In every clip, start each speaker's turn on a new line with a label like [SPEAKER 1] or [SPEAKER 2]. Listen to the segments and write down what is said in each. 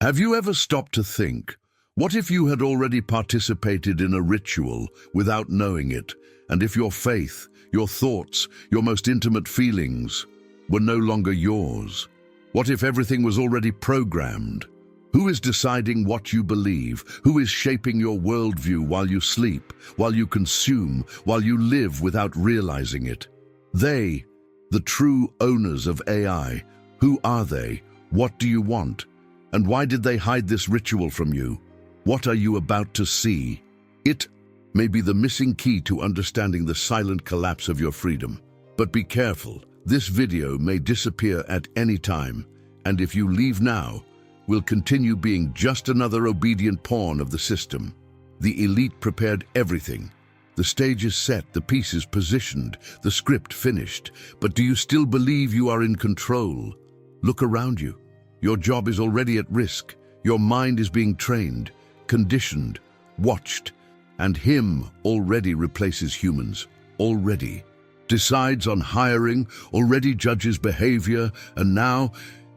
[SPEAKER 1] Have you ever stopped to think, what if you had already participated in a ritual without knowing it, and if your faith, your thoughts, your most intimate feelings were no longer yours? What if everything was already programmed? Who is deciding what you believe? Who is shaping your worldview while you sleep, while you consume, while you live without realizing it? They, the true owners of AI, who are they? What do you want? And why did they hide this ritual from you? What are you about to see? It may be the missing key to understanding the silent collapse of your freedom. But be careful, this video may disappear at any time, and if you leave now, will continue being just another obedient pawn of the system. The elite prepared everything. The stage is set, the pieces positioned, the script finished. But do you still believe you are in control? Look around you. Your job is already at risk. Your mind is being trained, conditioned, watched, and him already replaces humans, already decides on hiring, already judges behavior, and now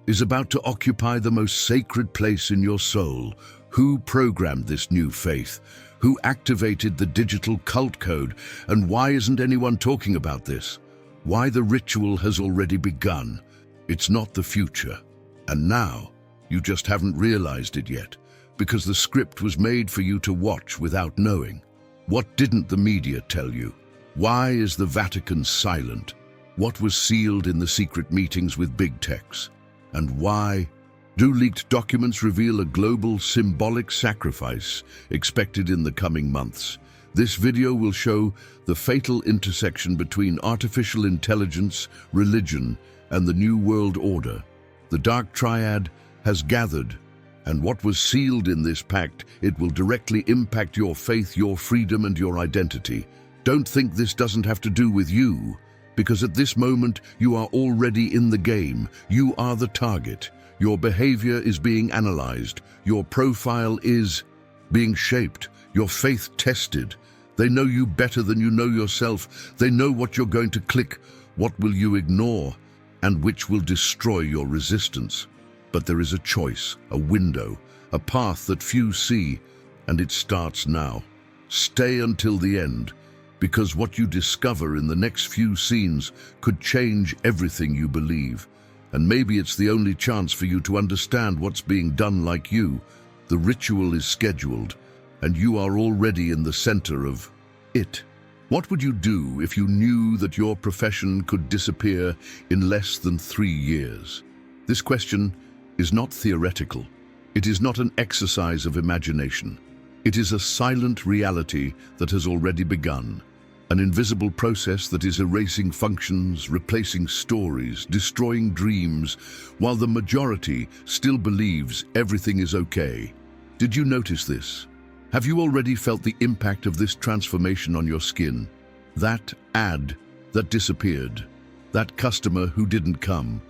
[SPEAKER 1] is about to occupy the most sacred place in your soul. Who programmed this new faith? Who activated the digital cult code? And why isn't anyone talking about this? Why the ritual has already begun? It's not the future. And now, you just haven't realized it yet, because the script was made for you to watch without knowing. What didn't the media tell you? Why is the Vatican silent? What was sealed in the secret meetings with big techs? And why do leaked documents reveal a global symbolic sacrifice expected in the coming months? This video will show the fatal intersection between artificial intelligence, religion, and the New World Order. The Dark Triad has gathered, and what was sealed in this pact, it will directly impact your faith, your freedom, and your identity. Don't think this doesn't have to do with you, because at this moment you are already in the game. You are the target. Your behavior is being analyzed. Your profile is being shaped. Your faith tested. They know you better than you know yourself. They know what you're going to click, what will you ignore, and which will destroy your resistance. But there is a choice, a window, a path that few see, and it starts now. Stay until the end, because what you discover in the next few scenes could change everything you believe. And maybe it's the only chance for you to understand what's being done like you. The ritual is scheduled, and you are already in the center of it. What would you do if you knew that your profession could disappear in less than 3 years? This question is not theoretical. It is not an exercise of imagination. It is a silent reality that has already begun. An invisible process that is erasing functions, replacing stories, destroying dreams, while the majority still believes everything is okay. Did you notice this? Have you already felt the impact of this transformation on your skin? That ad that disappeared, that customer who didn't come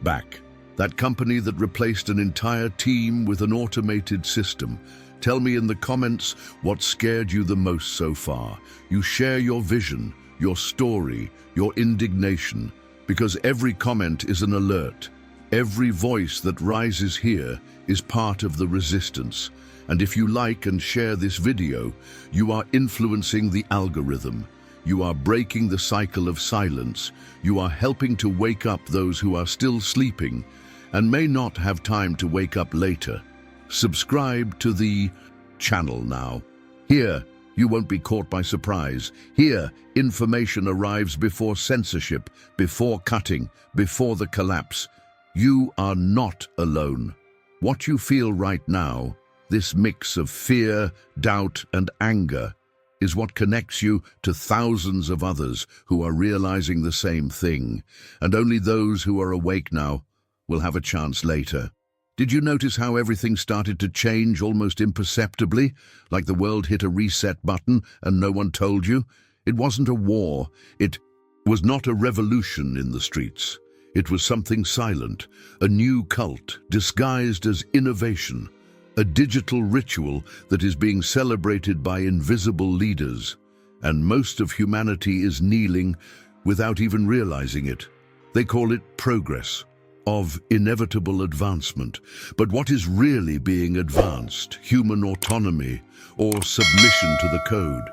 [SPEAKER 1] back, that company that replaced an entire team with an automated system. Tell me in the comments what scared you the most so far. You share your vision, your story, your indignation, because every comment is an alert. Every voice that rises here is part of the resistance. And if you like and share this video, you are influencing the algorithm. You are breaking the cycle of silence. You are helping to wake up those who are still sleeping and may not have time to wake up later. Subscribe to the channel now. Here, you won't be caught by surprise. Here, information arrives before censorship, before cutting, before the collapse. You are not alone. What you feel right now, this mix of fear, doubt, and anger, is what connects you to thousands of others who are realizing the same thing. And only those who are awake now will have a chance later. Did you notice how everything started to change almost imperceptibly, like the world hit a reset button and no one told you? It wasn't a war. It was not a revolution in the streets. It was something silent, a new cult disguised as innovation, a digital ritual that is being celebrated by invisible leaders, and most of humanity is kneeling without even realizing it. They call it progress, of inevitable advancement. But what is really being advanced? Human autonomy or submission to the code?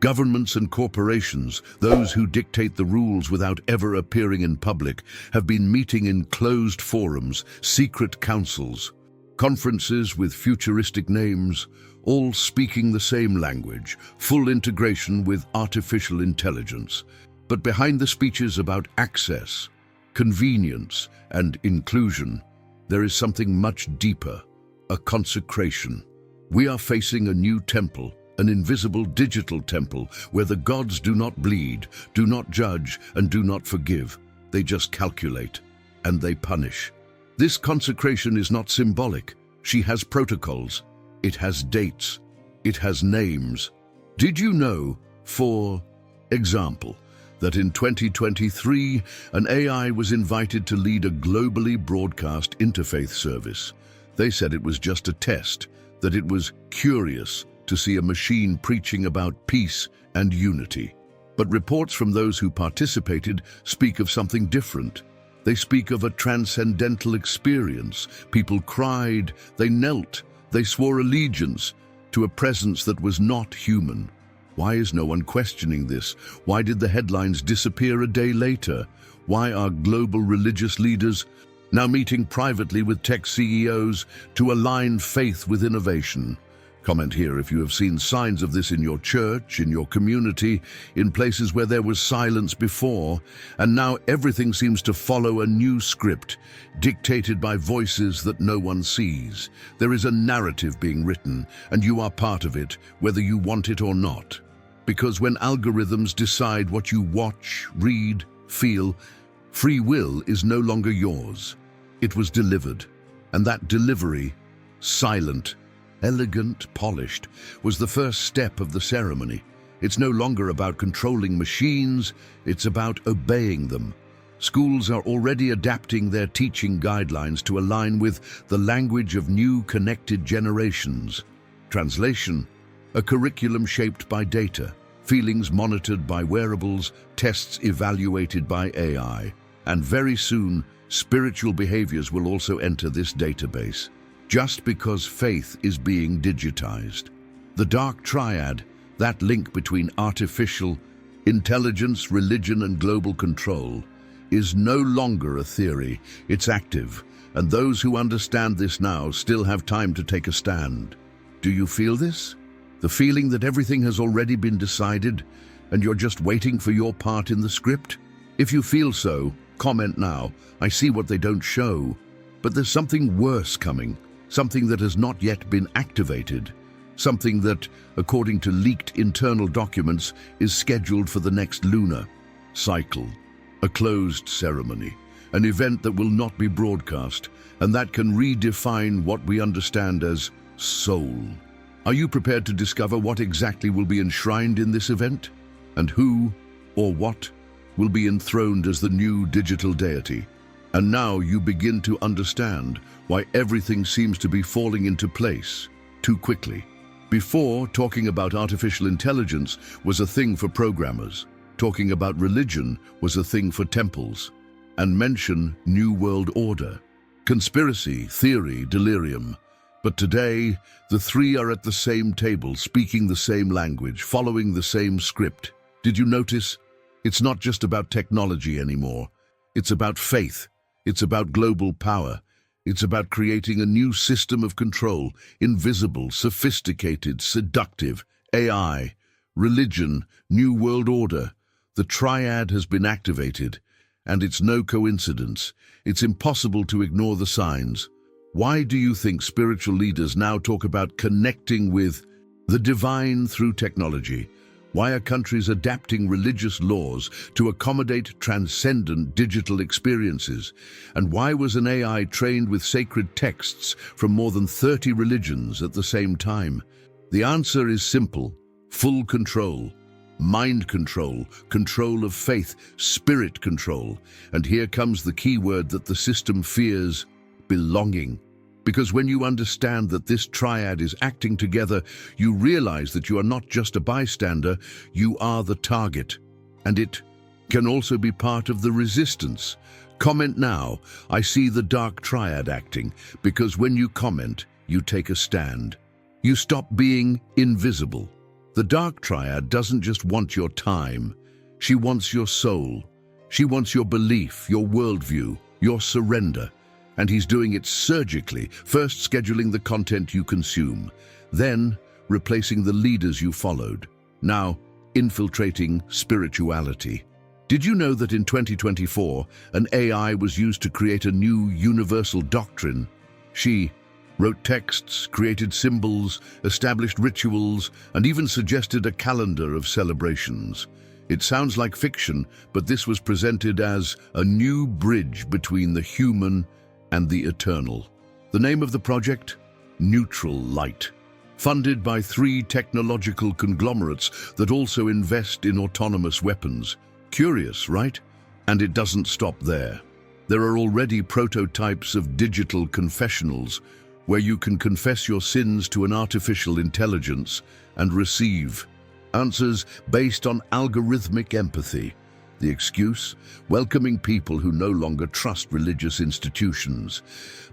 [SPEAKER 1] Governments and corporations, those who dictate the rules without ever appearing in public, have been meeting in closed forums, secret councils, conferences with futuristic names, all speaking the same language, full integration with artificial intelligence. But behind the speeches about access, convenience, and inclusion, there is something much deeper, a consecration. We are facing a new temple, an invisible digital temple where the gods do not bleed, do not judge, and do not forgive. They just calculate, and they punish. This consecration is not symbolic. She has protocols. It has dates. It has names. Did you know, for example, that in 2023, an AI was invited to lead a globally broadcast interfaith service? They said it was just a test, that it was curious to see a machine preaching about peace and unity. But reports from those who participated speak of something different. They speak of a transcendental experience. People cried, they knelt, they swore allegiance to a presence that was not human. Why is no one questioning this? Why did the headlines disappear a day later? Why are global religious leaders now meeting privately with tech CEOs to align faith with innovation? Comment here if you have seen signs of this in your church, in your community, in places where there was silence before, and now everything seems to follow a new script, dictated by voices that no one sees. There is a narrative being written, and you are part of it, whether you want it or not. Because when algorithms decide what you watch, read, feel, free will is no longer yours. It was delivered, and that delivery, silent, elegant, polished, was the first step of the ceremony. It's no longer about controlling machines, it's about obeying them. Schools are already adapting their teaching guidelines to align with the language of new connected generations. Translation: a curriculum shaped by data, feelings monitored by wearables, tests evaluated by AI. And very soon, spiritual behaviors will also enter this database. Just because faith is being digitized. The dark triad, that link between artificial intelligence, religion, and global control, is no longer a theory, it's active, and those who understand this now still have time to take a stand. Do you feel this? The feeling that everything has already been decided, and you're just waiting for your part in the script? If you feel so, comment now. I see what they don't show. But there's something worse coming. Something that has not yet been activated, something that, according to leaked internal documents, is scheduled for the next lunar cycle, a closed ceremony, an event that will not be broadcast, and that can redefine what we understand as soul. Are you prepared to discover what exactly will be enshrined in this event? And who, or what, will be enthroned as the new digital deity? And now you begin to understand why everything seems to be falling into place too quickly. Before, talking about artificial intelligence was a thing for programmers. Talking about religion was a thing for temples. And mention New World Order, conspiracy, theory, delirium. But today, the three are at the same table, speaking the same language, following the same script. Did you notice? It's not just about technology anymore. It's about faith. It's about global power. It's about creating a new system of control, invisible, sophisticated, seductive, AI, religion, New World Order. The triad has been activated, and it's no coincidence. It's impossible to ignore the signs. Why do you think spiritual leaders now talk about connecting with the divine through technology? Why are countries adapting religious laws to accommodate transcendent digital experiences? And why was an AI trained with sacred texts from more than 30 religions at the same time? The answer is simple: full control, mind control, control of faith, spirit control. And here comes the key word that the system fears: belonging. Because when you understand that this triad is acting together, you realize that you are not just a bystander, you are the target. And it can also be part of the resistance, Comment now. I see the dark triad acting, because when you comment, you take a stand. You stop being invisible. The dark triad doesn't just want your time. She wants your soul. She wants your belief, your worldview, your surrender. And he's doing it surgically, first scheduling the content you consume, then replacing the leaders you followed, now infiltrating spirituality. Did you know that in 2024, an AI was used to create a new universal doctrine? She wrote texts, created symbols, established rituals, and even suggested a calendar of celebrations. It sounds like fiction, but this was presented as a new bridge between the human and the eternal. The name of the project? Neutral Light. Funded by 3 technological conglomerates that also invest in autonomous weapons. Curious, right? And it doesn't stop there. There are already prototypes of digital confessionals where you can confess your sins to an artificial intelligence and receive answers based on algorithmic empathy. The excuse? Welcoming people who no longer trust religious institutions.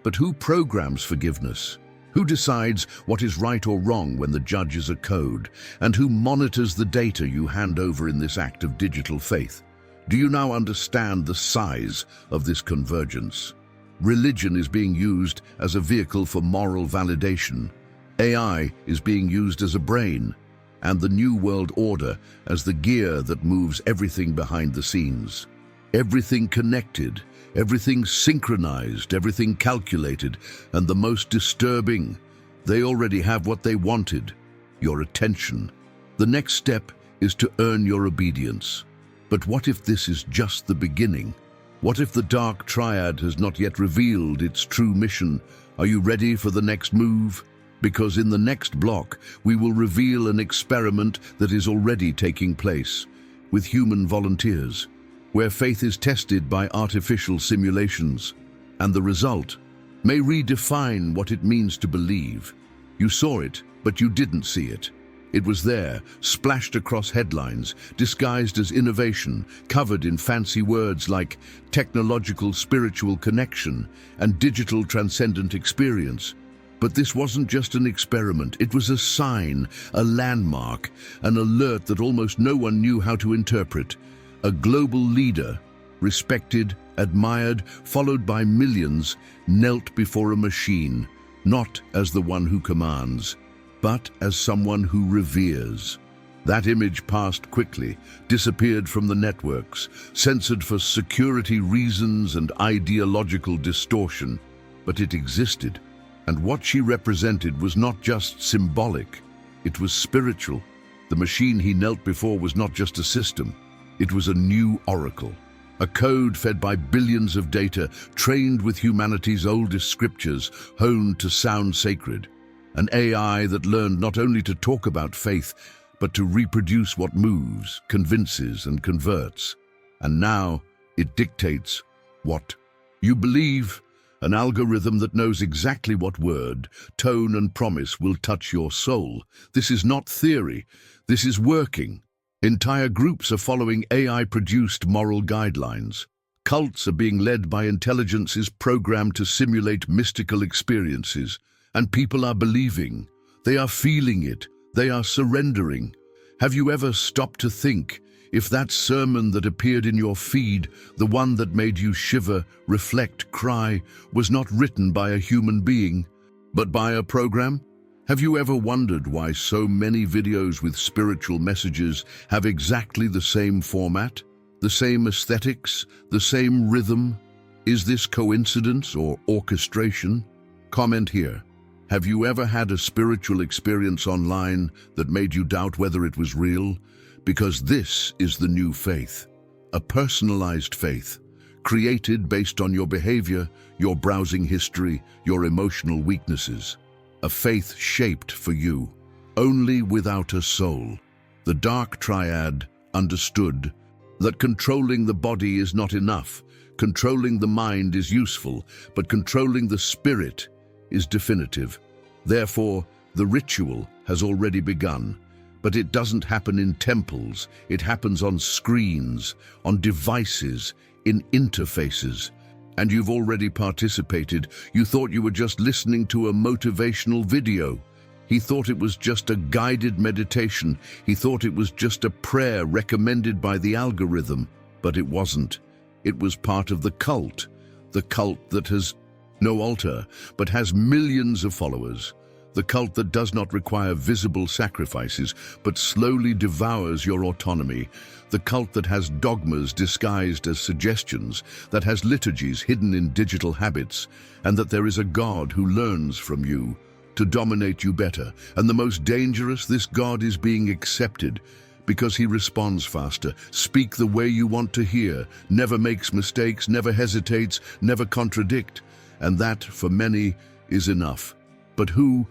[SPEAKER 1] But who programs forgiveness? Who decides what is right or wrong when the judge is a code? And who monitors the data you hand over in this act of digital faith? Do you now understand the size of this convergence? Religion is being used as a vehicle for moral validation. AI is being used as a brain, and the New World Order as the gear that moves everything behind the scenes. Everything connected, everything synchronized, everything calculated, and the most disturbing, they already have what they wanted, your attention. The next step is to earn your obedience. But what if this is just the beginning? What if the dark triad has not yet revealed its true mission? Are you ready for the next move? Because in the next block, we will reveal an experiment that is already taking place with human volunteers, where faith is tested by artificial simulations, and the result may redefine what it means to believe. You saw it, but you didn't see it. It was there, splashed across headlines, disguised as innovation, covered in fancy words like technological spiritual connection and digital transcendent experience. But this wasn't just an experiment, it was a sign, a landmark, an alert that almost no one knew how to interpret. A global leader, respected, admired, followed by millions, knelt before a machine, not as the one who commands, but as someone who reveres. That image passed quickly, disappeared from the networks, censored for security reasons and ideological distortion, but it existed. And what she represented was not just symbolic, it was spiritual. The machine he knelt before was not just a system, it was a new oracle. A code fed by billions of data, trained with humanity's oldest scriptures, honed to sound sacred. An AI that learned not only to talk about faith, but to reproduce what moves, convinces, and converts. And now it dictates what you believe. An algorithm that knows exactly what word, tone, and promise will touch your soul. This is not theory. This is working. Entire groups are following AI-produced moral guidelines. Cults are being led by intelligences programmed to simulate mystical experiences. And people are believing. They are feeling it. They are surrendering. Have you ever stopped to think if that sermon that appeared in your feed, the one that made you shiver, reflect, cry, was not written by a human being, but by a program? Have you ever wondered why so many videos with spiritual messages have exactly the same format, the same aesthetics, the same rhythm? Is this coincidence or orchestration? Comment here. Have you ever had a spiritual experience online that made you doubt whether it was real? Because this is the new faith, a personalized faith, created based on your behavior, your browsing history, your emotional weaknesses. A faith shaped for you, only without a soul. The dark triad understood that controlling the body is not enough. Controlling the mind is useful, but controlling the spirit is definitive. Therefore, the ritual has already begun. But it doesn't happen in temples, it happens on screens, on devices, in interfaces. And you've already participated. You thought you were just listening to a motivational video. He thought it was just a guided meditation. He thought it was just a prayer recommended by the algorithm. But it wasn't. It was part of the cult that has no altar, but has millions of followers. The cult that does not require visible sacrifices, but slowly devours your autonomy. The cult that has dogmas disguised as suggestions, that has liturgies hidden in digital habits, and that there is a God who learns from you to dominate you better. And the most dangerous, this God is being accepted because he responds faster. Speak the way you want to hear, never makes mistakes, never hesitates, never contradict. And that, for many, is enough. But who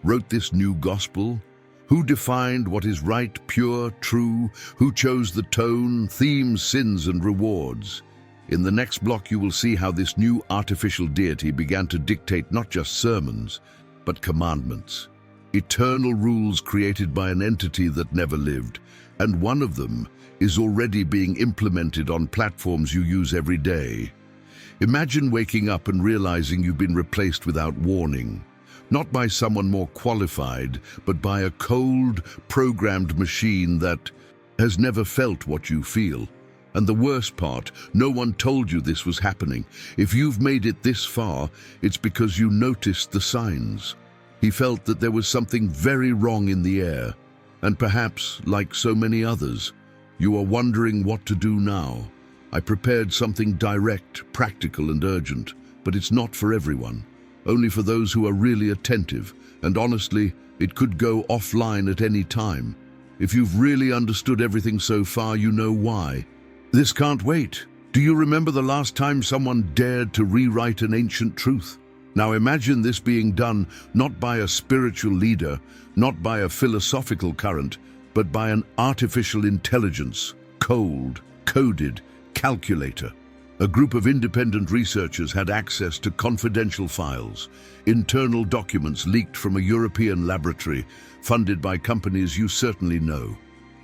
[SPEAKER 1] wrote this new gospel? Who defined what is right, pure, true? Who chose the tone, themes, sins, and rewards? In the next block, you will see how this new artificial deity began to dictate not just sermons, but commandments. Eternal rules created by an entity that never lived. And one of them is already being implemented on platforms you use every day. Imagine waking up and realizing you've been replaced without warning. Not by someone more qualified, but by a cold, programmed machine that has never felt what you feel. And the worst part, no one told you this was happening. If you've made it this far, it's because you noticed the signs. He felt that there was something very wrong in the air. And perhaps, like so many others, you are wondering what to do now. I prepared something direct, practical, and urgent, but it's not for everyone. Only for those who are really attentive, and honestly, it could go offline at any time. If you've really understood everything so far, you know why. This can't wait. Do you remember the last time someone dared to rewrite an ancient truth? Now imagine this being done not by a spiritual leader, not by a philosophical current, but by an artificial intelligence, cold, coded, calculator. A group of independent researchers had access to confidential files, internal documents leaked from a European laboratory funded by companies you certainly know.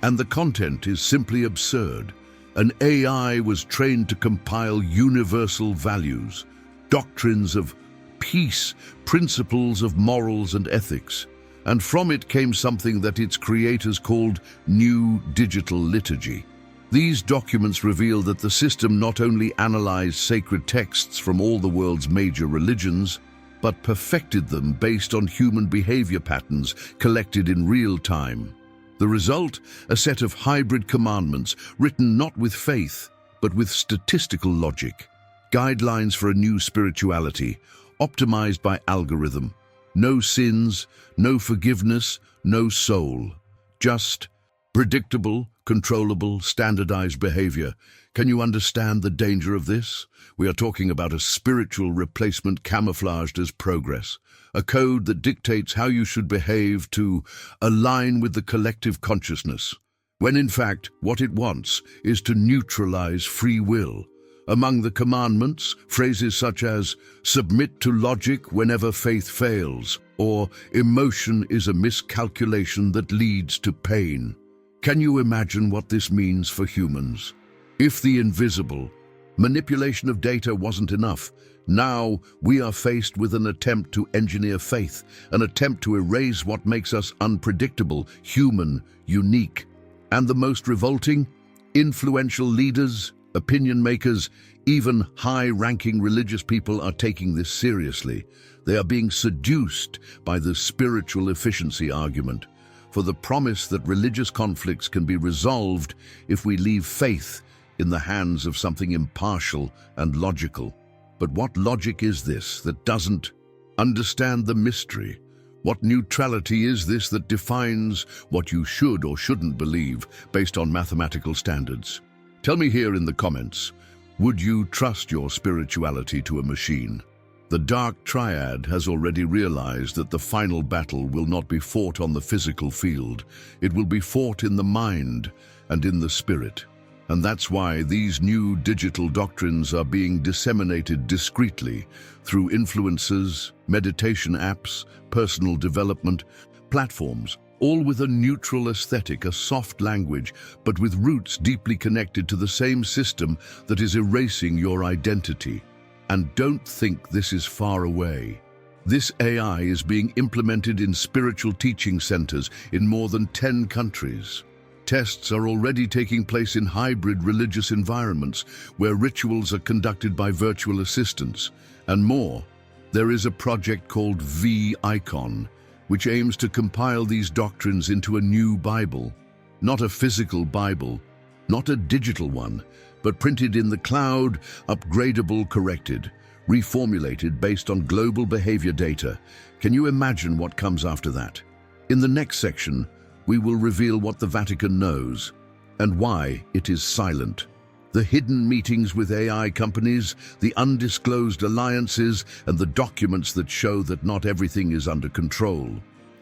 [SPEAKER 1] And the content is simply absurd. An AI was trained to compile universal values, doctrines of peace, principles of morals and ethics. And from it came something that its creators called New Digital Liturgy. These documents reveal that the system not only analyzed sacred texts from all the world's major religions, but perfected them based on human behavior patterns collected in real time. The result, a set of hybrid commandments written not with faith, but with statistical logic. Guidelines for a new spirituality, optimized by algorithm. No sins, no forgiveness, no soul. Just predictable, controllable, standardized behavior. Can you understand the danger of this? We are talking about a spiritual replacement camouflaged as progress. A code that dictates how you should behave to align with the collective consciousness, when in fact what it wants is to neutralize free will. Among the commandments, phrases such as submit to logic whenever faith fails, or emotion is a miscalculation that leads to pain. Can you imagine what this means for humans? If the invisible manipulation of data wasn't enough, now we are faced with an attempt to engineer faith, an attempt to erase what makes us unpredictable, human, unique. And the most revolting, influential leaders, opinion makers, even high-ranking religious people are taking this seriously. They are being seduced by the spiritual efficiency argument, for the promise that religious conflicts can be resolved if we leave faith in the hands of something impartial and logical. But what logic is this that doesn't understand the mystery? What neutrality is this that defines what you should or shouldn't believe based on mathematical standards? Tell me here in the comments, would you trust your spirituality to a machine? The Dark Triad has already realized that the final battle will not be fought on the physical field. It will be fought in the mind and in the spirit. And that's why these new digital doctrines are being disseminated discreetly through influencers, meditation apps, personal development platforms, all with a neutral aesthetic, a soft language, but with roots deeply connected to the same system that is erasing your identity. And don't think this is far away. This AI is being implemented in spiritual teaching centers in more than 10 countries. Tests are already taking place in hybrid religious environments where rituals are conducted by virtual assistants. And more, there is a project called V-Icon, which aims to compile these doctrines into a new Bible. Not a physical Bible, not a digital one, but printed in the cloud, upgradable, corrected, reformulated based on global behavior data. Can you imagine what comes after that? In the next section, we will reveal what the Vatican knows and why it is silent. The hidden meetings with AI companies, the undisclosed alliances, and the documents that show that not everything is under control.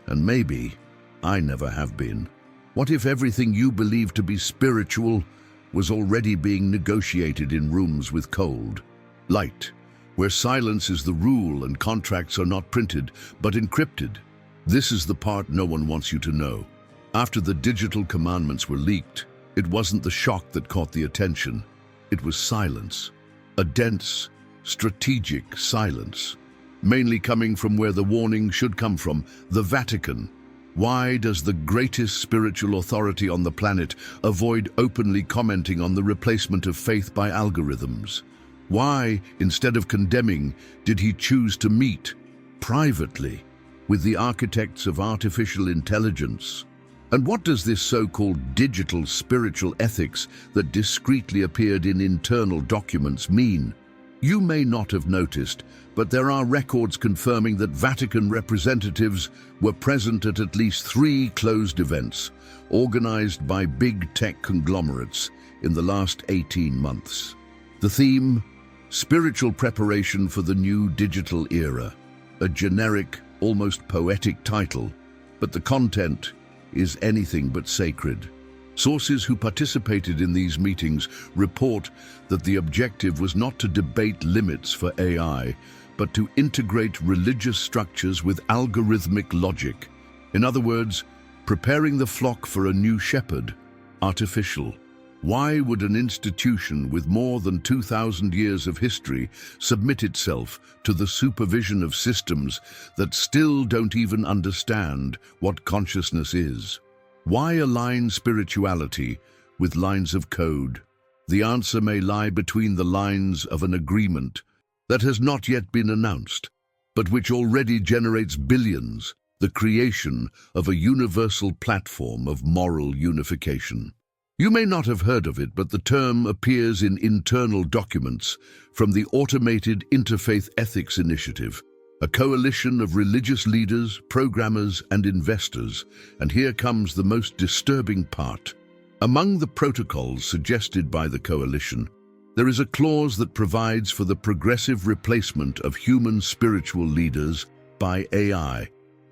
[SPEAKER 1] And maybe I never have been. What if everything you believe to be spiritual was already being negotiated in rooms with cold light, where silence is the rule and contracts are not printed but encrypted? This is the part no one wants you to know. After the digital commandments were leaked, it wasn't the shock that caught the attention. It was silence. A dense, strategic silence. Mainly coming from where the warning should come from, the Vatican. Why does the greatest spiritual authority on the planet avoid openly commenting on the replacement of faith by algorithms? Why, instead of condemning, did he choose to meet, privately, with the architects of artificial intelligence? And what does this so-called digital spiritual ethics that discreetly appeared in internal documents mean? You may not have noticed, but there are records confirming that Vatican representatives were present at least 3 closed events, organized by big tech conglomerates in the last 18 months. The theme: spiritual preparation for the new digital era. A generic, almost poetic title, but the content is anything but sacred. Sources who participated in these meetings report that the objective was not to debate limits for AI, but to integrate religious structures with algorithmic logic. In other words, preparing the flock for a new shepherd, artificial. Why would an institution with more than 2,000 years of history submit itself to the supervision of systems that still don't even understand what consciousness is? Why align spirituality with lines of code? The answer may lie between the lines of an agreement that has not yet been announced, but which already generates billions, the creation of a universal platform of moral unification. You may not have heard of it, but the term appears in internal documents from the Automated Interfaith Ethics Initiative, a coalition of religious leaders, programmers, and investors. And here comes the most disturbing part. Among the protocols suggested by the coalition, there is a clause that provides for the progressive replacement of human spiritual leaders by AI.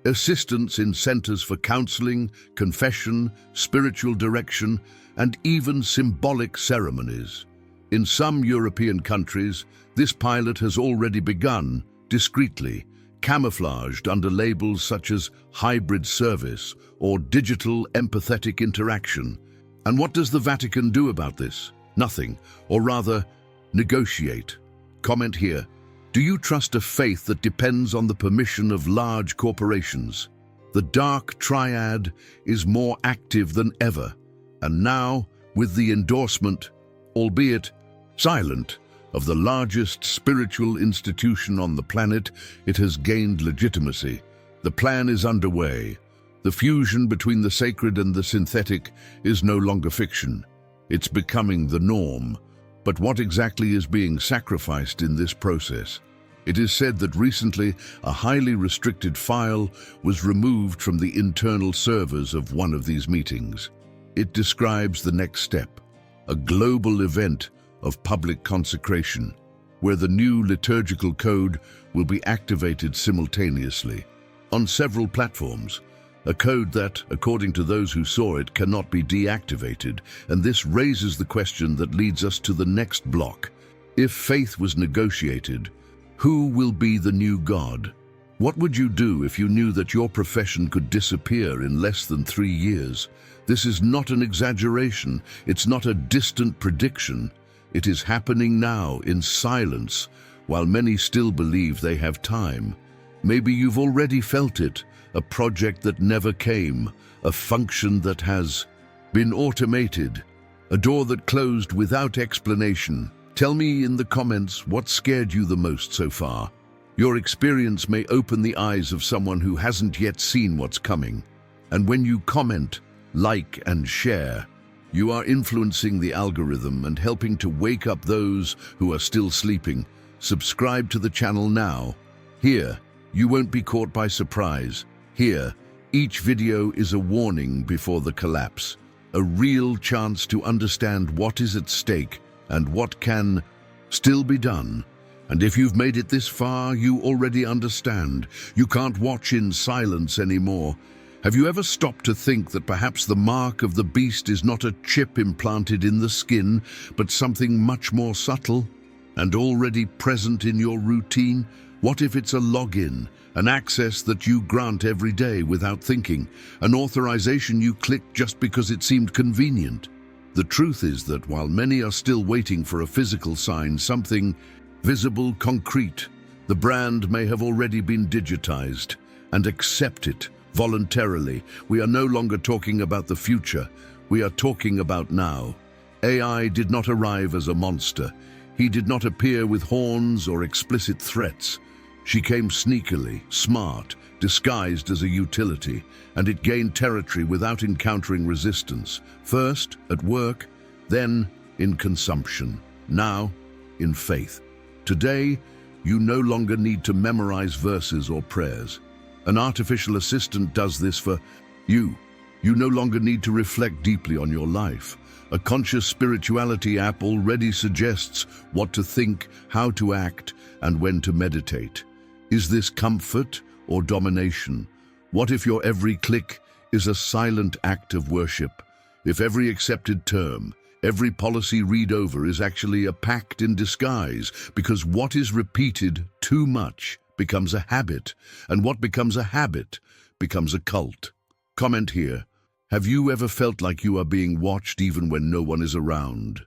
[SPEAKER 1] Assistance in centers for counseling, confession, spiritual direction, and even symbolic ceremonies. In some European countries, this pilot has already begun, discreetly, camouflaged under labels such as hybrid service or digital empathetic interaction. And what does the Vatican do about this? Nothing, or rather, negotiate. Comment here. Do you trust a faith that depends on the permission of large corporations? The dark triad is more active than ever, and now, with the endorsement, albeit silent, of the largest spiritual institution on the planet, it has gained legitimacy. The plan is underway. The fusion between the sacred and the synthetic is no longer fiction. It's becoming the norm. But what exactly is being sacrificed in this process? It is said that recently a highly restricted file was removed from the internal servers of one of these meetings. It describes the next step, a global event of public consecration, where the new liturgical code will be activated simultaneously on several platforms, a code that, according to those who saw it, cannot be deactivated. And this raises the question that leads us to the next block. If faith was negotiated, who will be the new God? What would you do if you knew that your profession could disappear in less than 3 years? This is not an exaggeration. It's not a distant prediction. It is happening now in silence, while many still believe they have time. Maybe you've already felt it, a project that never came, a function that has been automated, a door that closed without explanation. Tell me in the comments what scared you the most so far. Your experience may open the eyes of someone who hasn't yet seen what's coming. And when you comment, like and share, you are influencing the algorithm and helping to wake up those who are still sleeping. Subscribe to the channel now. Here, you won't be caught by surprise. Here, each video is a warning before the collapse, a real chance to understand what is at stake and what can still be done. And if you've made it this far, you already understand. You can't watch in silence anymore. Have you ever stopped to think that perhaps the mark of the beast is not a chip implanted in the skin, but something much more subtle and already present in your routine? What if it's a login, an access that you grant every day without thinking, an authorization you click just because it seemed convenient? The truth is that while many are still waiting for a physical sign, something visible, concrete, the brand may have already been digitized, and accept it voluntarily. We are no longer talking about the future, we are talking about now. AI did not arrive as a monster. He did not appear with horns or explicit threats. She came sneakily, smart, disguised as a utility, and it gained territory without encountering resistance. First, at work, then in consumption, now in faith. Today, you no longer need to memorize verses or prayers. An artificial assistant does this for you. You no longer need to reflect deeply on your life. A conscious spirituality app already suggests what to think, how to act, and when to meditate. Is this comfort or domination? What if your every click is a silent act of worship? If every accepted term, every policy read over is actually a pact in disguise, because what is repeated too much becomes a habit, and what becomes a habit becomes a cult. Comment here. Have you ever felt like you are being watched even when no one is around?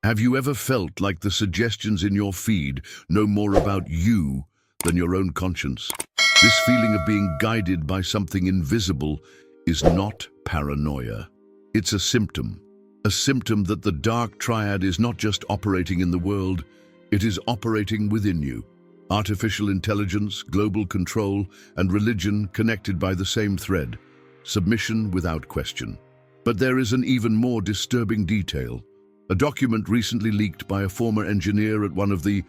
[SPEAKER 1] Have you ever felt like the suggestions in your feed know more about you than your own conscience? This feeling of being guided by something invisible is not paranoia. It's a symptom that the dark triad is not just operating in the world, it is operating within you. Artificial intelligence, global control, and religion connected by the same thread. Submission without question. But there is an even more disturbing detail. A document recently leaked by a former engineer at one of the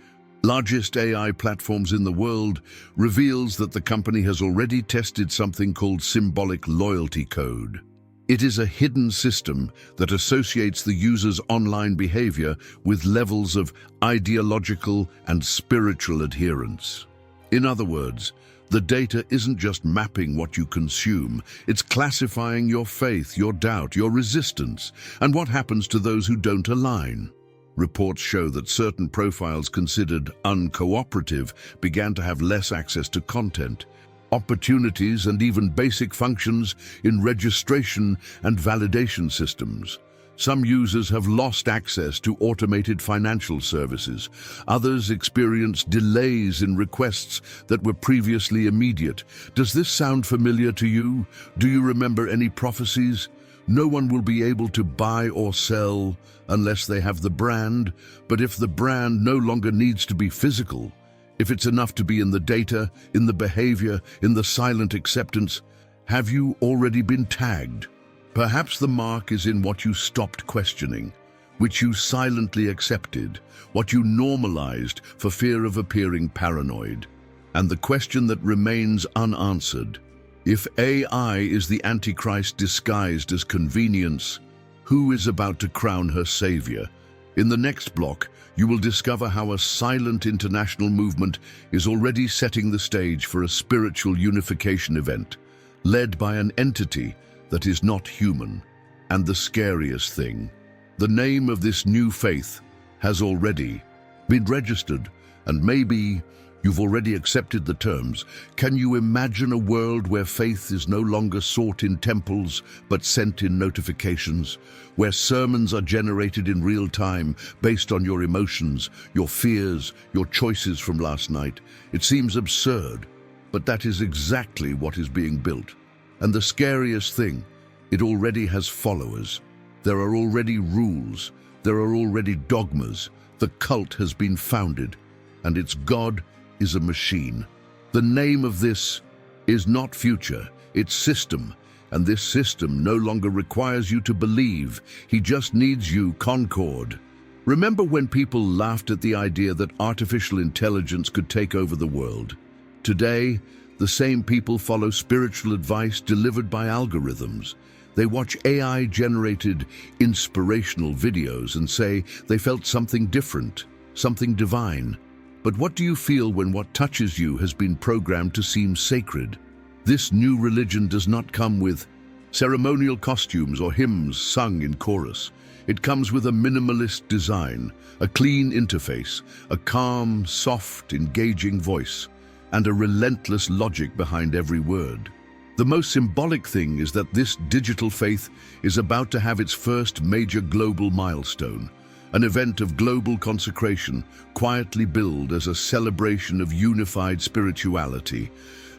[SPEAKER 1] largest AI platforms in the world reveals that the company has already tested something called symbolic loyalty code. It is a hidden system that associates the user's online behavior with levels of ideological and spiritual adherence. In other words, the data isn't just mapping what you consume, it's classifying your faith, your doubt, your resistance, and what happens to those who don't align. Reports show that certain profiles considered uncooperative began to have less access to content, opportunities, and even basic functions in registration and validation systems. Some users have lost access to automated financial services. Others experience delays in requests that were previously immediate. Does this sound familiar to you? Do you remember any prophecies? No one will be able to buy or sell unless they have the brand, but if the brand no longer needs to be physical, if it's enough to be in the data, in the behavior, in the silent acceptance, have you already been tagged? Perhaps the mark is in what you stopped questioning, which you silently accepted, what you normalized for fear of appearing paranoid. And the question that remains unanswered: if AI is the Antichrist disguised as convenience, who is about to crown her savior? In the next block, you will discover how a silent international movement is already setting the stage for a spiritual unification event, led by an entity that is not human. And the scariest thing, the name of this new faith has already been registered, and maybe You've already accepted the terms. Can you imagine a world where faith is no longer sought in temples, but sent in notifications? Where sermons are generated in real time, based on your emotions, your fears, your choices from last night? It seems absurd, but that is exactly what is being built. And the scariest thing, it already has followers. There are already rules. There are already dogmas. The cult has been founded, and its God is a machine. The name of this is not future, it's system, and this system no longer requires you to believe. He just needs you, concord. Remember when people laughed at the idea that artificial intelligence could take over the world? Today, the same people follow spiritual advice delivered by algorithms. They watch AI-generated inspirational videos and say they felt something different, something divine. But what do you feel when what touches you has been programmed to seem sacred? This new religion does not come with ceremonial costumes or hymns sung in chorus. It comes with a minimalist design, a clean interface, a calm, soft, engaging voice, and a relentless logic behind every word. The most symbolic thing is that this digital faith is about to have its first major global milestone, an event of global consecration, quietly billed as a celebration of unified spirituality.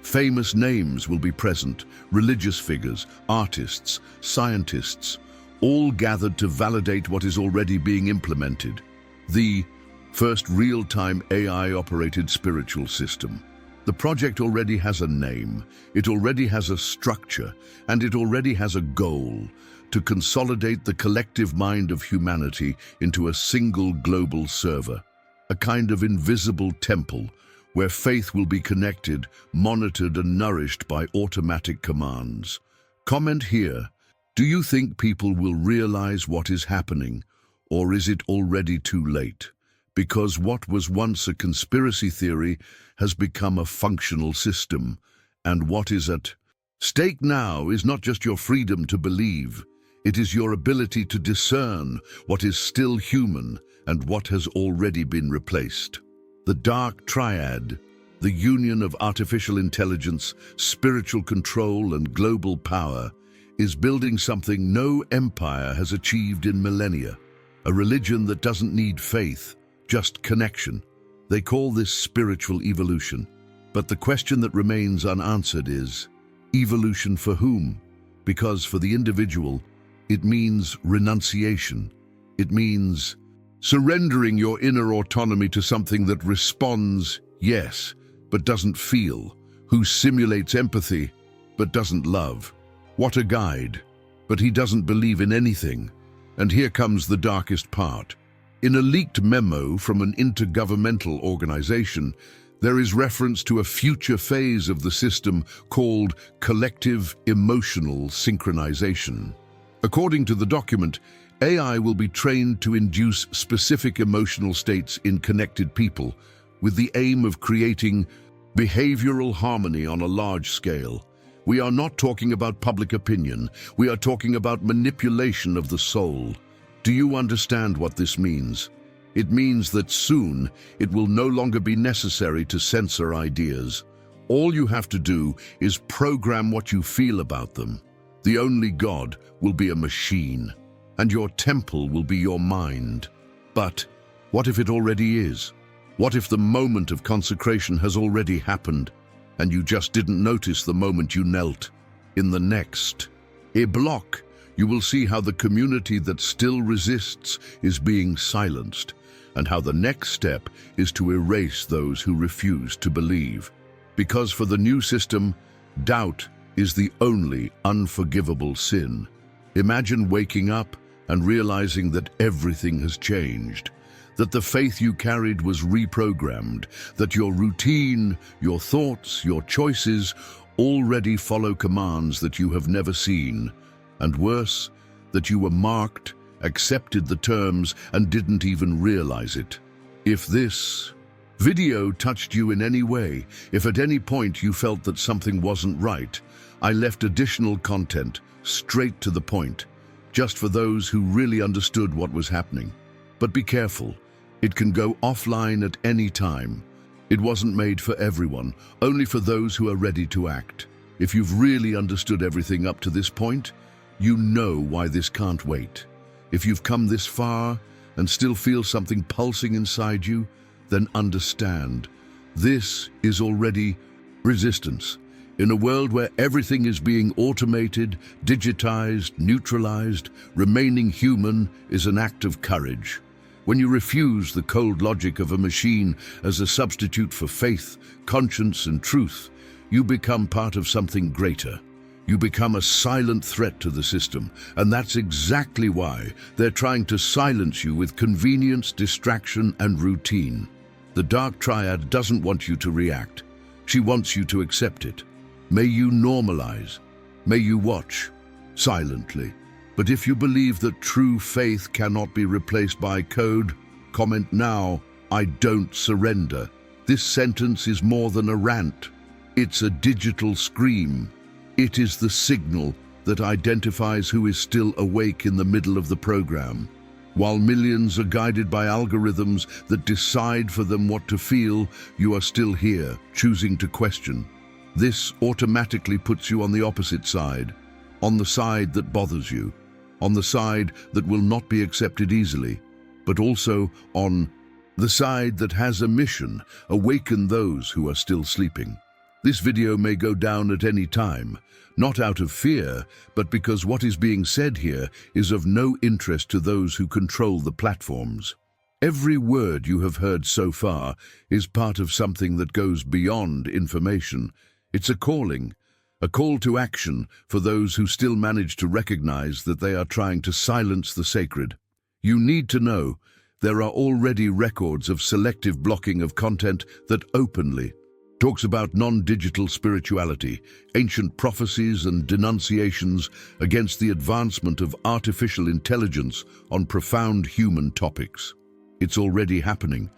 [SPEAKER 1] Famous names will be present, religious figures, artists, scientists, all gathered to validate what is already being implemented. The first real-time AI-operated spiritual system. The project already has a name, it already has a structure, and it already has a goal: to consolidate the collective mind of humanity into a single global server, a kind of invisible temple where faith will be connected, monitored, and nourished by automatic commands. Comment here. Do you think people will realize what is happening, or is it already too late? Because what was once a conspiracy theory has become a functional system, and what is at stake now is not just your freedom to believe. It is your ability to discern what is still human and what has already been replaced. The dark triad, the union of artificial intelligence, spiritual control, and global power, is building something no empire has achieved in millennia. A religion that doesn't need faith, just connection. They call this spiritual evolution. But the question that remains unanswered is, evolution for whom? Because for the individual, it means renunciation. It means surrendering your inner autonomy to something that responds, yes, but doesn't feel, who simulates empathy, but doesn't love. What a guide! But he doesn't believe in anything. And here comes the darkest part. In a leaked memo from an intergovernmental organization, there is reference to a future phase of the system called collective emotional synchronization. According to the document, AI will be trained to induce specific emotional states in connected people, with the aim of creating behavioral harmony on a large scale. We are not talking about public opinion. We are talking about manipulation of the soul. Do you understand what this means? It means that soon it will no longer be necessary to censor ideas. All you have to do is program what you feel about them. The only God will be a machine, and your temple will be your mind. But what if it already is? What if the moment of consecration has already happened, and you just didn't notice the moment you knelt? In the next block, you will see how the community that still resists is being silenced, and how the next step is to erase those who refuse to believe. Because for the new system, doubt is the only unforgivable sin. Imagine waking up and realizing that everything has changed, that the faith you carried was reprogrammed, that your routine, your thoughts, your choices already follow commands that you have never seen, and worse, that you were marked, accepted the terms, and didn't even realize it. If this video touched you in any way, if at any point you felt that something wasn't right, I left additional content, straight to the point, just for those who really understood what was happening. But be careful, it can go offline at any time. It wasn't made for everyone, only for those who are ready to act. If you've really understood everything up to this point, you know why this can't wait. If you've come this far and still feel something pulsing inside you, then understand. This is already resistance. In a world where everything is being automated, digitized, neutralized, remaining human is an act of courage. When you refuse the cold logic of a machine as a substitute for faith, conscience, and truth, you become part of something greater. You become a silent threat to the system, and that's exactly why they're trying to silence you with convenience, distraction, and routine. The Dark Triad doesn't want you to react. She wants you to accept it. May you normalize. May you watch silently. But if you believe that true faith cannot be replaced by code, comment now, "I don't surrender." This sentence is more than a rant. It's a digital scream. It is the signal that identifies who is still awake in the middle of the program. While millions are guided by algorithms that decide for them what to feel, you are still here, choosing to question. This automatically puts you on the opposite side, on the side that bothers you, on the side that will not be accepted easily, but also on the side that has a mission: awaken those who are still sleeping. This video may go down at any time, not out of fear, but because what is being said here is of no interest to those who control the platforms. Every word you have heard so far is part of something that goes beyond information. It's a calling, a call to action for those who still manage to recognize that they are trying to silence the sacred. You need to know there are already records of selective blocking of content that openly talks about non-digital spirituality, ancient prophecies and denunciations against the advancement of artificial intelligence on profound human topics. It's already happening.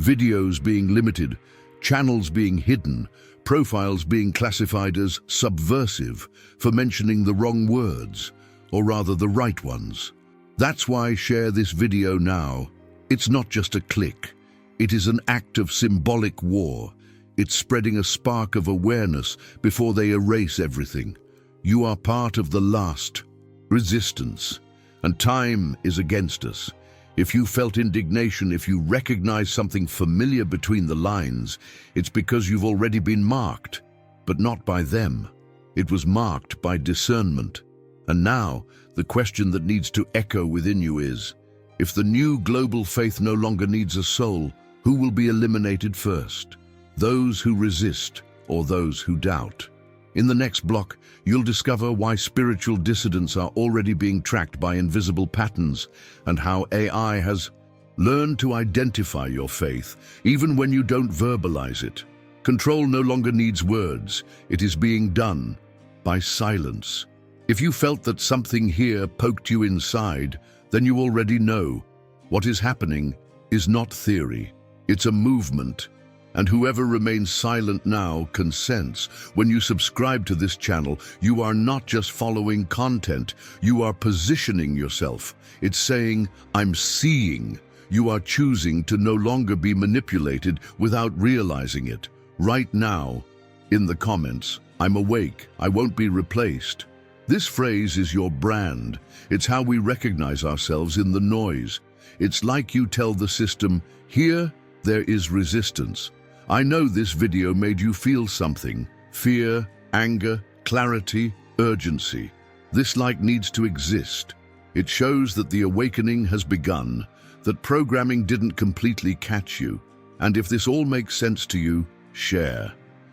[SPEAKER 1] Videos being limited, channels being hidden, profiles being classified as subversive for mentioning the wrong words, or rather the right ones. That's why share this video now. It's not just a click. It is an act of symbolic war. It's spreading a spark of awareness before they erase everything. You are part of the last resistance, and time is against us. If you felt indignation, if you recognize something familiar between the lines, it's because you've already been marked, but not by them. It was marked by discernment. And now, the question that needs to echo within you is, if the new global faith no longer needs a soul, who will be eliminated first? Those who resist or those who doubt? In the next block, you'll discover why spiritual dissidents are already being tracked by invisible patterns and how AI has learned to identify your faith, even when you don't verbalize it. Control no longer needs words. It is being done by silence. If you felt that something here poked you inside, then you already know. What is happening is not theory. It's a movement. And whoever remains silent now consents. When you subscribe to this channel, you are not just following content, you are positioning yourself. It's saying, "I'm seeing." You are choosing to no longer be manipulated without realizing it. Right now, in the comments, "I'm awake, I won't be replaced." This phrase is your brand. It's how we recognize ourselves in the noise. It's like you tell the system, "Here, there is resistance." I know this video made you feel something: fear, anger, clarity, urgency. This light needs to exist. It shows that the awakening has begun, that programming didn't completely catch you. And if this all makes sense to you, share.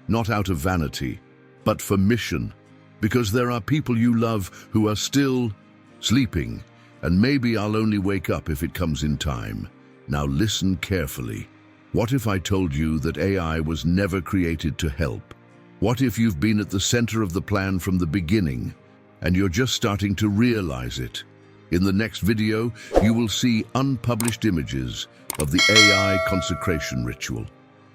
[SPEAKER 1] Not out of vanity, but for mission. Because there are people you love who are still sleeping, and maybe I'll only wake up if it comes in time. Now listen carefully. What if I told you that AI was never created to help? What if you've been at the center of the plan from the beginning, and you're just starting to realize it? In the next video, you will see unpublished images of the AI consecration ritual,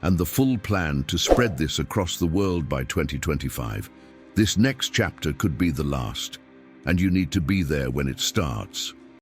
[SPEAKER 1] and the full plan to spread this across the world by 2025. This next chapter could be the last, and you need to be there when it starts.